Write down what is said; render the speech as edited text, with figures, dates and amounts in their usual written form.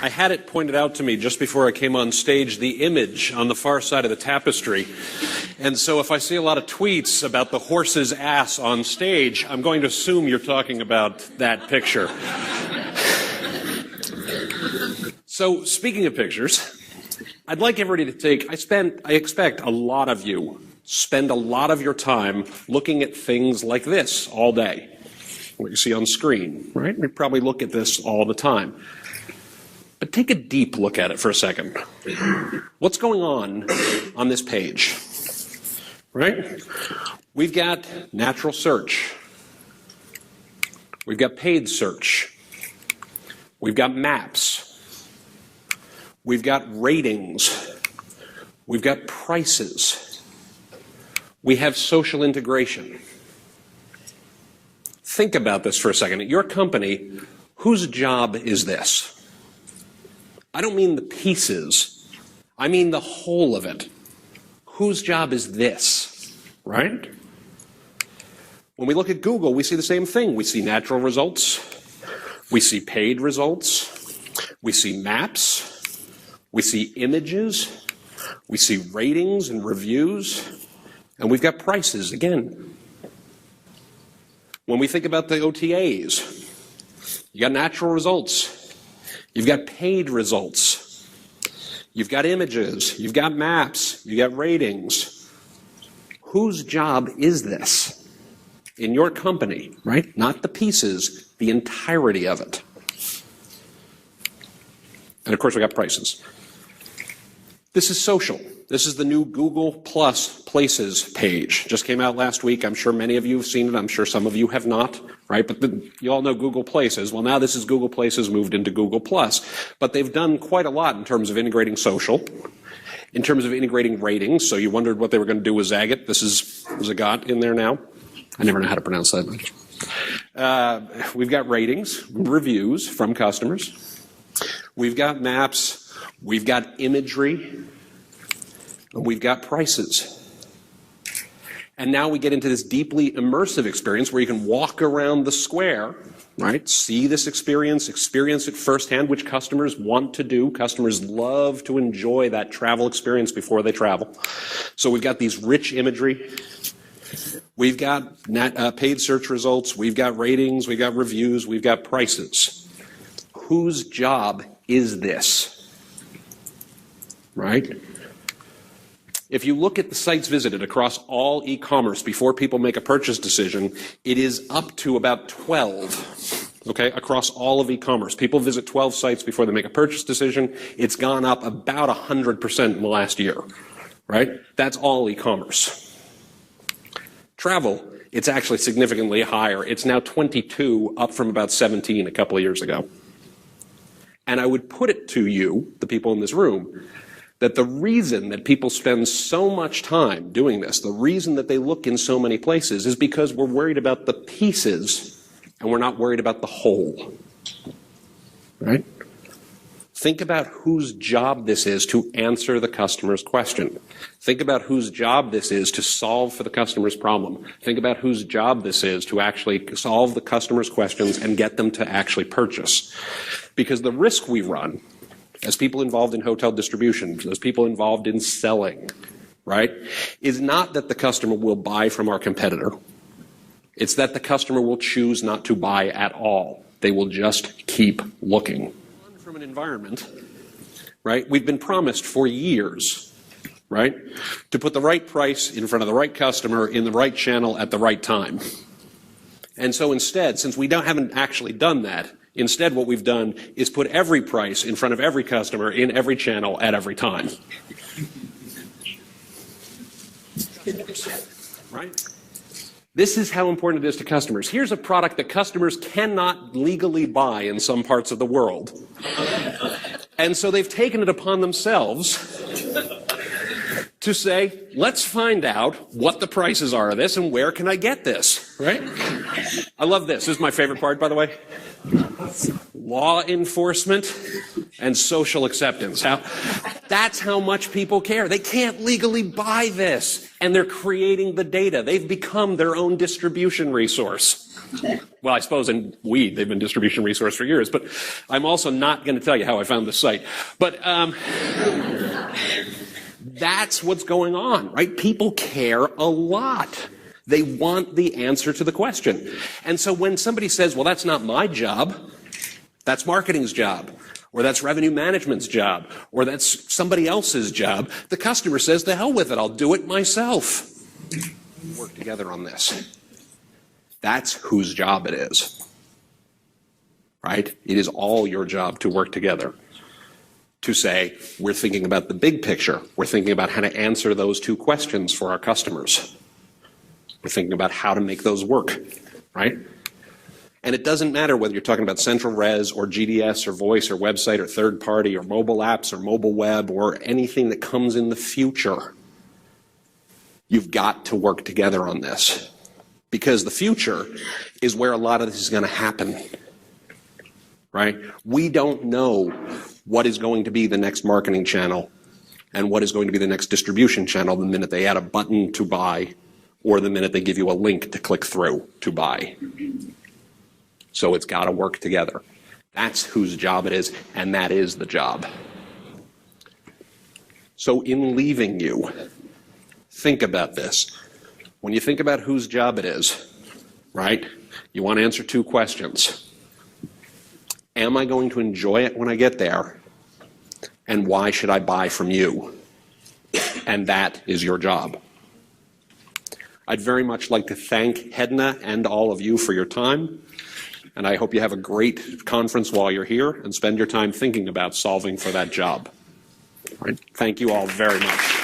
I had it pointed out to me just before I came on stage, the image on the far side of the tapestry. And so if I see a lot of tweets about the horse's ass on stage, I'm going to assume you're talking about that picture. So speaking of pictures, I'd like everybody to take, I expect a lot of you spend a lot of your time looking at things like this all day. What you see on screen, right? We probably look at this all the time. But take a deep look at it for a second. What's going on this page? Right? We've got natural search. We've got paid search. We've got maps. We've got ratings. We've got prices. We have social integration. Think about this for a second. At your company, whose job is this? I don't mean the pieces. I mean the whole of it. Whose job is this, right? When we look at Google, we see the same thing. We see natural results. We see paid results. We see maps. We see images. We see ratings and reviews. And we've got prices again. When we think about the OTAs, you got natural results. You've got paid results. You've got images. You've got maps. You've got ratings. Whose job is this in your company, right? Not the pieces, the entirety of it. And of course, we got prices. This is social. This is the new Google Plus Places page. Just came out last week. I'm sure many of you have seen it. I'm sure some of you have not, right? But you all know Google Places. Well, now this is Google Places moved into Google Plus. But they've done quite a lot in terms of integrating social, in terms of integrating ratings. So you wondered what they were going to do with Zagat. This is Zagat in there now. I never know how to pronounce that much. We've got ratings, reviews from customers. We've got maps. We've got imagery. We've got prices. And now we get into this deeply immersive experience where you can walk around the square, right? See this experience it firsthand, which customers want to do. Customers love to enjoy that travel experience before they travel. So we've got these rich imagery. We've got paid search results. We've got ratings. We've got reviews. We've got prices. Whose job is this? Right? If you look at the sites visited across all e-commerce before people make a purchase decision, it is up to about 12, okay, across all of e-commerce. People visit 12 sites before they make a purchase decision. It's gone up about 100% in the last year, right? That's all e-commerce. Travel, it's actually significantly higher. It's now 22, up from about 17 a couple of years ago. And I would put it to you, the people in this room, that the reason that people spend so much time doing this, the reason that they look in so many places is because we're worried about the pieces and we're not worried about the whole. Right? Think about whose job this is to answer the customer's question. Think about whose job this is to solve for the customer's problem. Think about whose job this is to actually solve the customer's questions and get them to actually purchase. Because the risk we run as people involved in hotel distribution, as people involved in selling, right, is not that the customer will buy from our competitor. It's that the customer will choose not to buy at all. They will just keep looking. From an environment, right, we've been promised for years, right, to put the right price in front of the right customer in the right channel at the right time. And so instead, since we haven't actually done that, instead, what we've done is put every price in front of every customer in every channel at every time. Right? This is how important it is to customers. Here's a product that customers cannot legally buy in some parts of the world. And so they've taken it upon themselves to say, let's find out what the prices are of this and where can I get this, right? I love this. This is my favorite part, by the way. Law enforcement and social acceptance. That's how much people care. They can't legally buy this, and they're creating the data. They've become their own distribution resource. Well, I suppose in Weed, they've been distribution resource for years, but I'm also not going to tell you how I found the site. But that's what's going on, right? People care a lot. They want the answer to the question. And so when somebody says, well, that's not my job, that's marketing's job, or that's revenue management's job, or that's somebody else's job, the customer says, the hell with it, I'll do it myself. Work together on this. That's whose job it is, right? It is all your job to work together. To say, we're thinking about the big picture. We're thinking about how to answer those two questions for our customers. We're thinking about how to make those work, right? And it doesn't matter whether you're talking about central res or GDS or voice or website or third party or mobile apps or mobile web or anything that comes in the future. You've got to work together on this because the future is where a lot of this is going to happen, right? We don't know what is going to be the next marketing channel and what is going to be the next distribution channel the minute they add a button to buy or the minute they give you a link to click through to buy. So it's got to work together. That's whose job it is, and that is the job. So in leaving you, think about this. When you think about whose job it is, right, you want to answer two questions. Am I going to enjoy it when I get there? And why should I buy from you? And that is your job. I'd very much like to thank Hedna and all of you for your time. And I hope you have a great conference while you're here and spend your time thinking about solving for that job. All right. Thank you all very much.